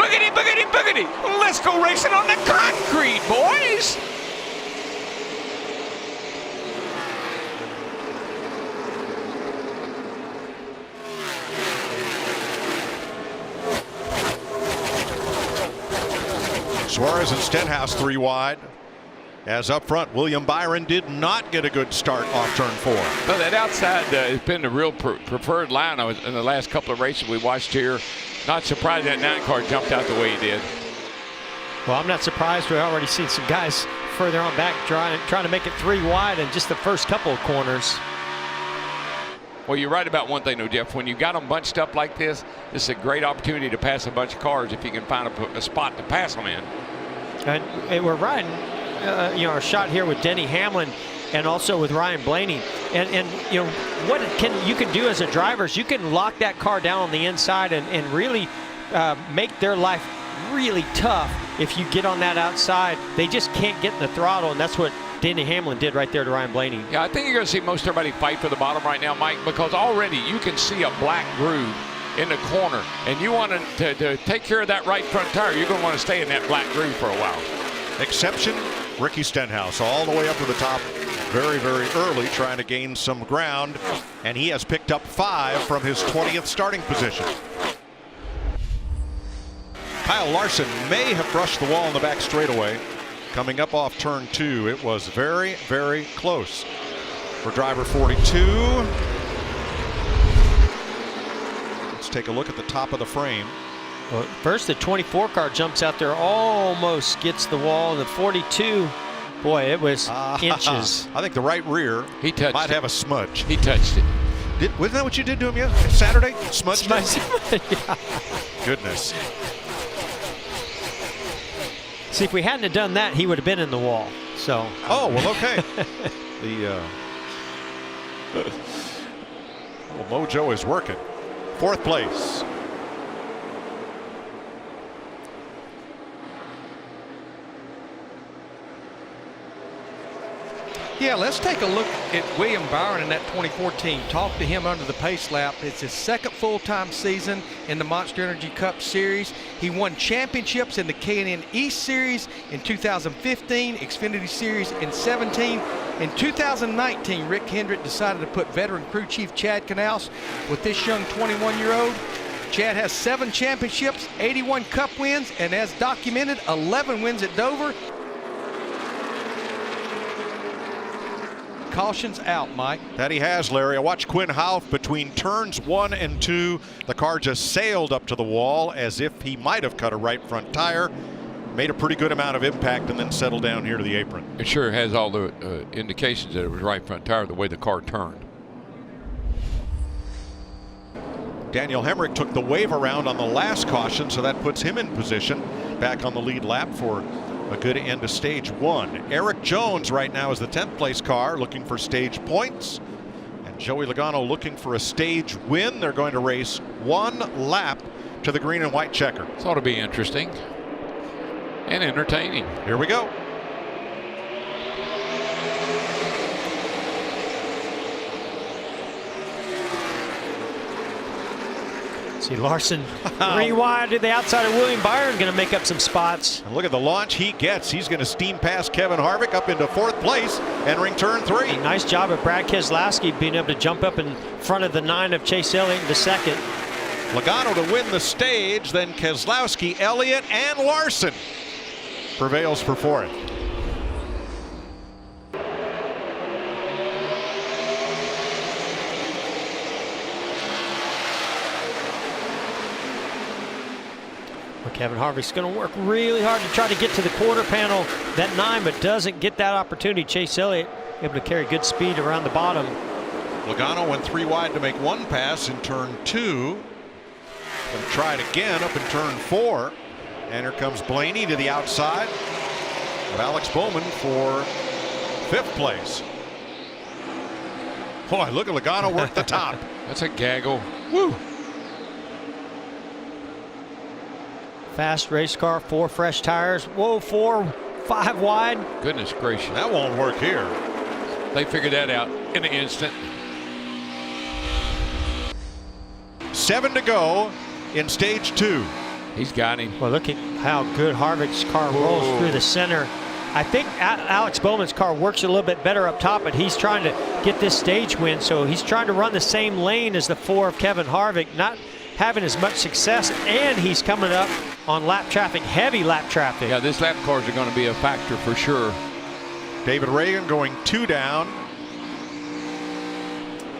Boogity, boogity, boogity. Let's go racing on the concrete, boys. Suarez and Stenhouse 3 wide. As up front, William Byron did not get a good start off turn 4. Well, that outside has been the real preferred line in the last couple of races we watched here. Not surprised that NASCAR jumped out the way he did. Well, I'm not surprised. We've already seen some guys further on back trying to make it 3 wide in just the first couple of corners. Well, you're right about one thing, though, Jeff. When you've got them bunched up like this is a great opportunity to pass a bunch of cars if you can find a spot to pass them in. And we're riding, our shot here with Denny Hamlin and also with Ryan Blaney. And what you can do as a driver is you can lock that car down on the inside and really make their life really tough. If you get on that outside, they just can't get in the throttle, and that's what Denny Hamlin did right there to Ryan Blaney. Yeah, I think you're going to see most everybody fight for the bottom right now, Mike, because already you can see a black groove in the corner, and you want to take care of that right front tire. You're going to want to stay in that black groove for a while. Exception, Ricky Stenhouse all the way up to the top very, very early, trying to gain some ground, and he has picked up 5 from his 20th starting position. Kyle Larson may have brushed the wall in the back straightaway. Coming up off turn 2, it was very, very close for driver 42. Let's take a look at the top of the frame. Well, first, the 24 car jumps out there, almost gets the wall. The 42, boy, it was inches. I think the right rear might have a smudge. He touched it. Wasn't that what you did to him Saturday? Smudged it? Yeah. Goodness. See, if we hadn't have done that, he would have been in the wall. So. Oh, well, okay. Mojo is working. 4th place. Yeah, let's take a look at William Byron in that 2014. Talk to him under the pace lap. It's his 2nd full-time season in the Monster Energy Cup Series. He won championships in the K&N East Series in 2015, Xfinity Series in 17. In 2019, Rick Hendrick decided to put veteran crew chief Chad Knaus with this young 21-year-old. Chad has 7 championships, 81 Cup wins, and as documented, 11 wins at Dover. Caution's out, Mike. That he has, Larry. I watched Quinn Houff between turns 1 and 2. The car just sailed up to the wall as if he might have cut a right front tire. Made a pretty good amount of impact and then settled down here to the apron. It sure has all the indications that it was right front tire the way the car turned. Daniel Hemrick took the wave around on the last caution, so that puts him in position back on the lead lap for a good end of stage 1. Eric Jones right now is the 10th place car looking for stage points. And Joey Logano looking for a stage win. They're going to race 1 lap to the green and white checker. This ought to be interesting and entertaining. Here we go. See Larson 3 wide to the outside of William Byron, going to make up some spots. And look at the launch he gets. He's going to steam past Kevin Harvick up into 4th place, entering turn 3. A nice job of Brad Keselowski being able to jump up in front of the 9 of Chase Elliott in the 2nd. Logano to win the stage, then Keselowski, Elliott, and Larson prevails for 4th. Kevin Harvick's going to work really hard to try to get to the quarter panel, that 9, but doesn't get that opportunity. Chase Elliott able to carry good speed around the bottom. Logano went 3 wide to make 1 pass in turn 2. Going to try it again up in turn 4. And here comes Blaney to the outside of Alex Bowman for 5th place. Boy, look at Logano work the top. That's a gaggle. Woo! Fast race car, 4 fresh tires. Whoa, 4, 5 wide. Goodness gracious. That won't work here. They figured that out in an instant. 7 to go in stage 2. He's got him. Well, look at how good Harvick's car rolls through the center. I think Alex Bowman's car works a little bit better up top, but he's trying to get this stage win, so he's trying to run the same lane as the 4 of Kevin Harvick, not having as much success, and he's coming up on lap traffic, heavy lap traffic. Yeah, this lap cars are going to be a factor for sure. David Reagan going 2 down.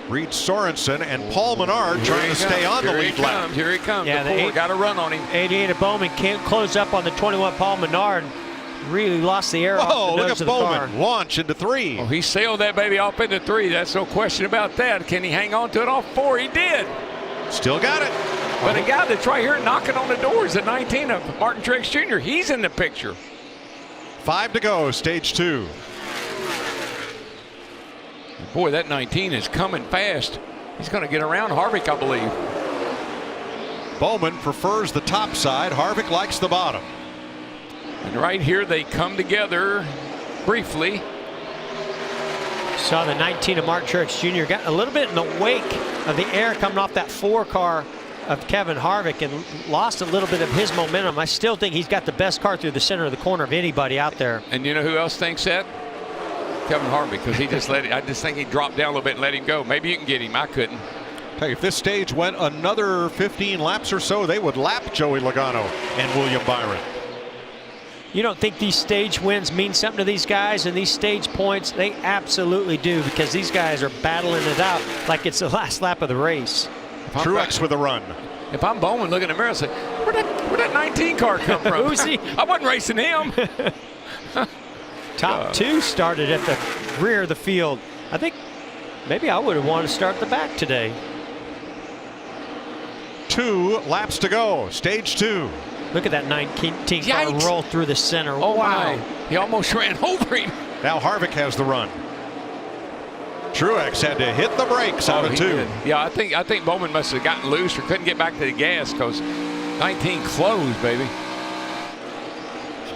Reed Sorensen and Paul Menard trying to stay on the lead lap. Here he comes. Yeah, the 4 got to run on him. 88 of Bowman can't close up on the 21 Paul Menard. Really lost the air off the Look nose at of the Bowman car. launch into 3. Oh, he sailed that baby off into 3. That's no question about that. Can he hang on to it off 4? He did. Still got it. But a guy that's right here knocking on the doors at 19 of Martin Truex Jr., he's in the picture. 5 to go, stage 2. Boy, that 19 is coming fast. He's going to get around Harvick, I believe. Bowman prefers the top side. Harvick likes the bottom. And right here they come together briefly. Saw the 19 of Martin Truex Jr. got a little bit in the wake of the air coming off that 4 car of Kevin Harvick and lost a little bit of his momentum. I still think he's got the best car through the center of the corner of anybody out there. And you know who else thinks that? Kevin Harvick, because he just let it. I just think he dropped down a little bit and let him go. Maybe you can get him. I couldn't. Hey, if this stage went another 15 laps or so, they would lap Joey Logano and William Byron. You don't think these stage wins mean something to these guys and these stage points? They absolutely do, because these guys are battling it out like it's the last lap of the race. Truex with a run. If I'm Bowman looking in the mirror, I say, where'd that 19 car come from? Who's he? I wasn't racing him. Top 2 started at the rear of the field. I think maybe I would have wanted to start at the back today. 2 laps to go, stage 2. Look at that 19 car Yikes. roll through the center. Oh, wow. my. He almost ran over him. Now Harvick has the run. Truex had to hit the brakes out of he 2. did. Yeah, I think Bowman must have gotten loose or couldn't get back to the gas because 19 closed, baby.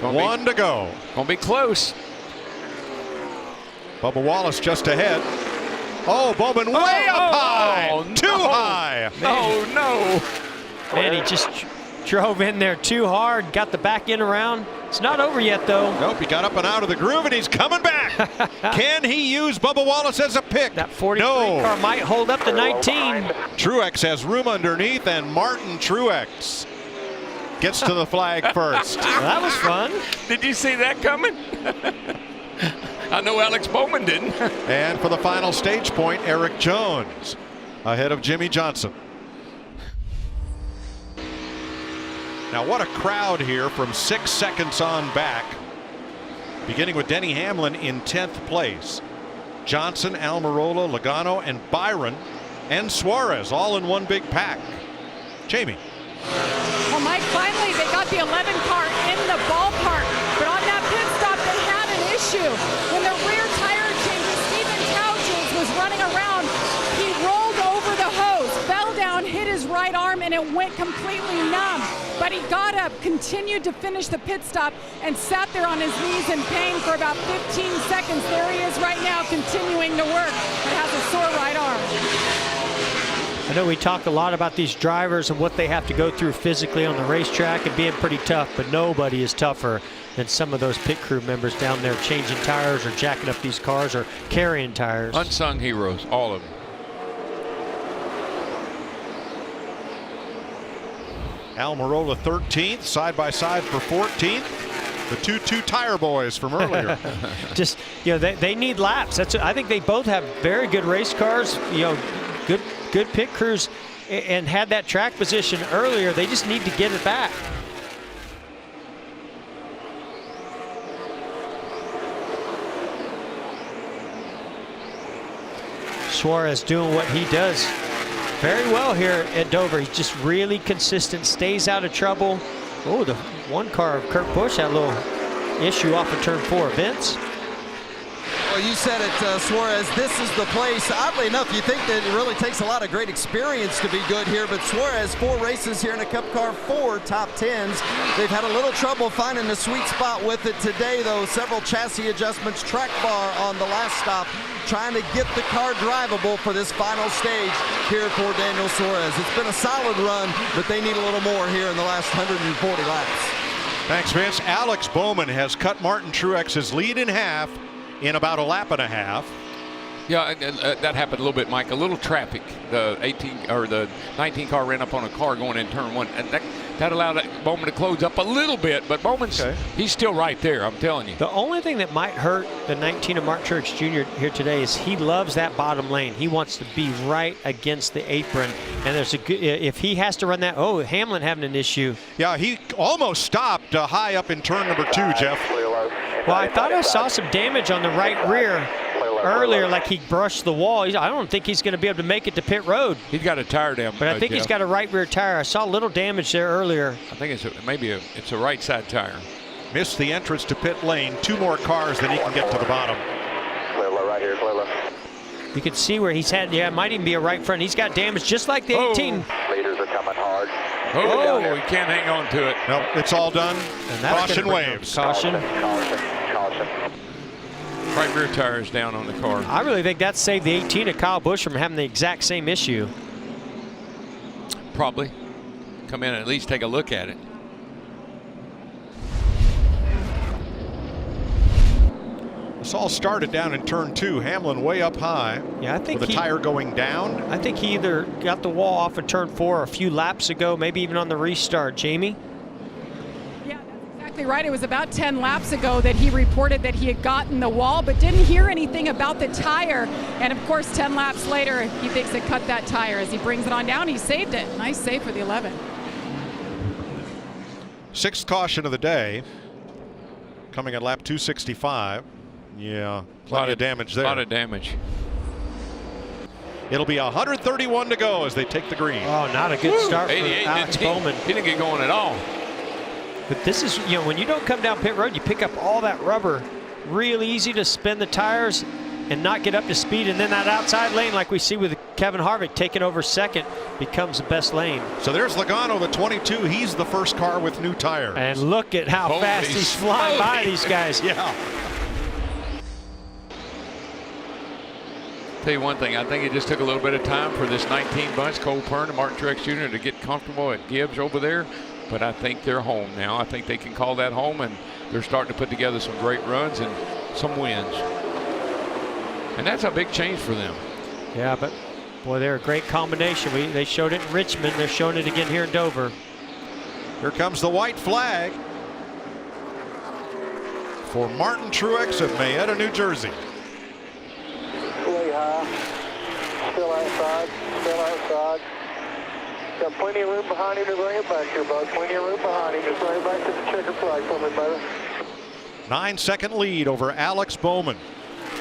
1 to go. Gonna be close. Bubba Wallace just ahead. Oh, Bowman way up high. Too high. Oh, no. Man, he just drove in there too hard, got the back end around. It's not over yet, though. Nope, he got up and out of the groove, and he's coming back. Can he use Bubba Wallace as a pick? That 43 car might hold up the 19. Truex has room underneath, and Martin Truex gets to the flag first. Well, that was fun. Did you see that coming? I know Alex Bowman didn't. And for the final stage point, Eric Jones ahead of Jimmy Johnson. Now what a crowd here from 6 seconds on back. Beginning with Denny Hamlin in 10th place. Johnson, Almirola, Logano, and Byron and Suarez all in one big pack. Jamie. Well, Mike, finally they got the 11 car in the ballpark, but on that pit stop they had an issue. When the rear tire changes, Steven Couches was running around. He rolled over the hose, fell down, hit his right arm, and it went completely numb. But he got up, continued to finish the pit stop, and sat there on his knees in pain for about 15 seconds. There he is right now, continuing to work, but has a sore right arm. I know we talk a lot about these drivers and what they have to go through physically on the racetrack and being pretty tough, but nobody is tougher than some of those pit crew members down there changing tires or jacking up these cars or carrying tires. Unsung heroes, all of them. Almirola 13th, side by side for 14th. The 2-2 tire boys from earlier. Just, you know, they need laps. I think they both have very good race cars, you know, good pit crews, and had that track position earlier. They just need to get it back. Suarez doing what he does very well here at Dover. He's just really consistent, stays out of trouble. Oh, the one car of Kurt Busch had a little issue off of turn 4. Vince? Well, you said it, Suarez, this is the place. Oddly enough, you think that it really takes a lot of great experience to be good here, but Suarez, 4 races here in a Cup car, 4 top 10s. They've had a little trouble finding the sweet spot with it today, though. Several chassis adjustments, track bar on the last stop, trying to get the car drivable for this final stage here for Daniel Suarez. It's been a solid run, but they need a little more here in the last 140 laps. Thanks, Vince. Alex Bowman has cut Martin Truex's lead in half in about a lap and a half. Yeah, that happened a little bit, Mike. A little traffic. The 18 or the 19 car ran up on a car going in turn 1, and that allowed Bowman to close up a little bit. But Bowman's he's still right there. I'm telling you. The only thing that might hurt the 19 of Martin Truex Jr. here today is he loves that bottom lane. He wants to be right against the apron, and there's a good. If he has to run that, Hamlin having an issue. Yeah, he almost stopped high up in turn number 2, Jeff. Well, I thought I saw some damage on the right rear earlier, like he brushed the wall. I don't think he's going to be able to make it to pit road. He's got a tire down. But I think he's got a right rear tire. I saw a little damage there earlier. I think it's a right side tire. Missed the entrance to pit lane. 2 more cars, then he can get to the bottom. Clear low right here, clear low. You can see where he's had, it might even be a right front. He's got damage just like the 18. Leaders are coming hard. He can't hang on to it. Nope, it's all done. And that's Caution waves. Caution. Caution. Right rear tire is down on the car. I really think that saved the 18 of Kyle Busch from having the exact same issue. Probably. Come in and at least take a look at it. This all started down in turn 2. Hamlin way up high. Yeah, I think with the tire going down. I think he either got the wall off in turn 4 a few laps ago, maybe even on the restart. Jamie? Yeah, that's exactly right. It was about 10 laps ago that he reported that he had gotten the wall, but didn't hear anything about the tire. And of course, 10 laps later, he thinks it cut that tire. As he brings it on down, he saved it. Nice save for the 11. 6th caution of the day, coming at lap 265. Yeah, a lot of damage there. A lot of damage. It'll be 131 to go as they take the green. Oh, not a good start for Alex Bowman. He didn't get going at all. But this is, when you don't come down pit road, you pick up all that rubber. Real easy to spin the tires and not get up to speed. And then that outside lane, like we see with Kevin Harvick taking over second, becomes the best lane. So there's Logano, the 22. He's the first car with new tires. And look at how fast he's flying by these guys. Yeah. Tell you one thing, I think it just took a little bit of time for this 19 bunch, Cole Pern and Martin Truex Jr. to get comfortable at Gibbs over there. But I think they're home now. I think they can call that home, and they're starting to put together some great runs and some wins. And that's a big change for them. Yeah, but boy, they're a great combination. They showed it in Richmond. They're showing it again here in Dover. Here comes the white flag for Martin Truex of Mayetta, New Jersey. Way high. Still outside. Still outside. Got plenty of room behind him to bring it back here, bud. Plenty of room behind him. Just bring it back to the checker flag for me, brother. 9-second lead over Alex Bowman,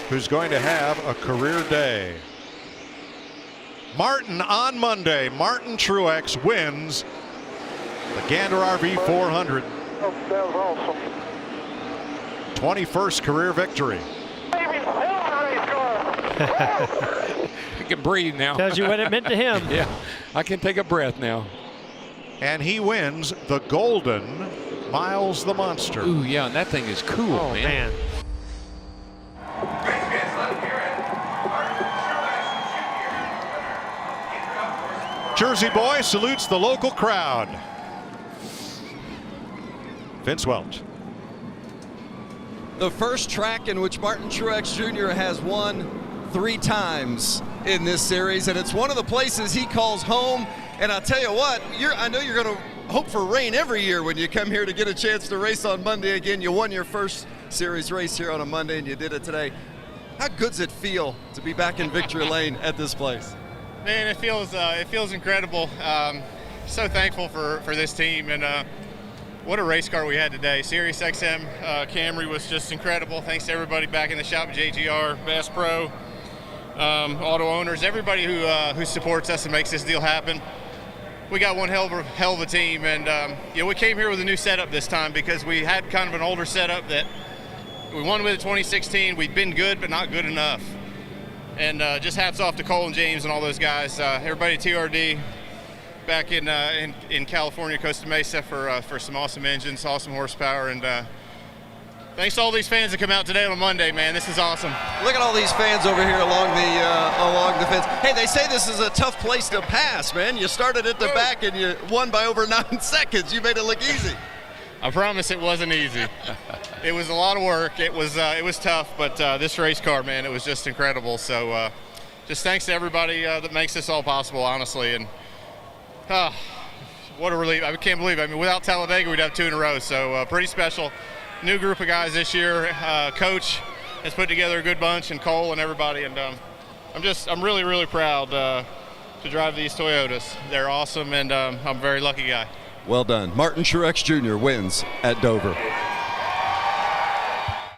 who's going to have a career day. Martin on Monday. Martin Truex wins the Gander RV 400. Oh, that was awesome. 21st career victory. He can breathe now. Tells you what it meant to him. Yeah, I can take a breath now. And he wins the Golden Miles the Monster. Ooh, yeah, and that thing is cool, Oh, man. Jersey boy salutes the local crowd. Vince Welch. The first track in which Martin Truex Jr. has won 3 times in this series, and it's one of the places he calls home. And I'll tell you what, I know you're going to hope for rain every year when you come here to get a chance to race on Monday again. You won your first series race here on a Monday, and you did it today. How good does it feel to be back in victory lane at this place? Man, it feels incredible. So thankful for this team, and what a race car we had today. Sirius XM Camry was just incredible. Thanks to everybody back in the shop, JGR, Bass Pro, auto owners, everybody who supports us and makes this deal happen. We got one hell of a team, and we came here with a new setup this time because we had kind of an older setup that We won with it 2016. We've been good, but not good enough. And just hats off to Cole and James and all those guys. Everybody at TRD back in California, Costa Mesa for some awesome engines, awesome horsepower, and thanks to all these fans that come out today on a Monday, man. This is awesome. Look at all these fans over here along the fence. Hey, they say this is a tough place to pass, man. You started at the back and you won by over 9 seconds. You made it look easy. I promise it wasn't easy. It was a lot of work. It was tough, but this race car, man, it was just incredible. So just thanks to everybody that makes this all possible, honestly. And what a relief. I can't believe it. I mean, without Talladega, we'd have 2 in a row. So pretty special. New group of guys this year. Coach has put together a good bunch, and Cole and everybody. And I'm really, really proud to drive these Toyotas. They're awesome, and I'm a very lucky guy. Well done. Martin Truex Jr. wins at Dover.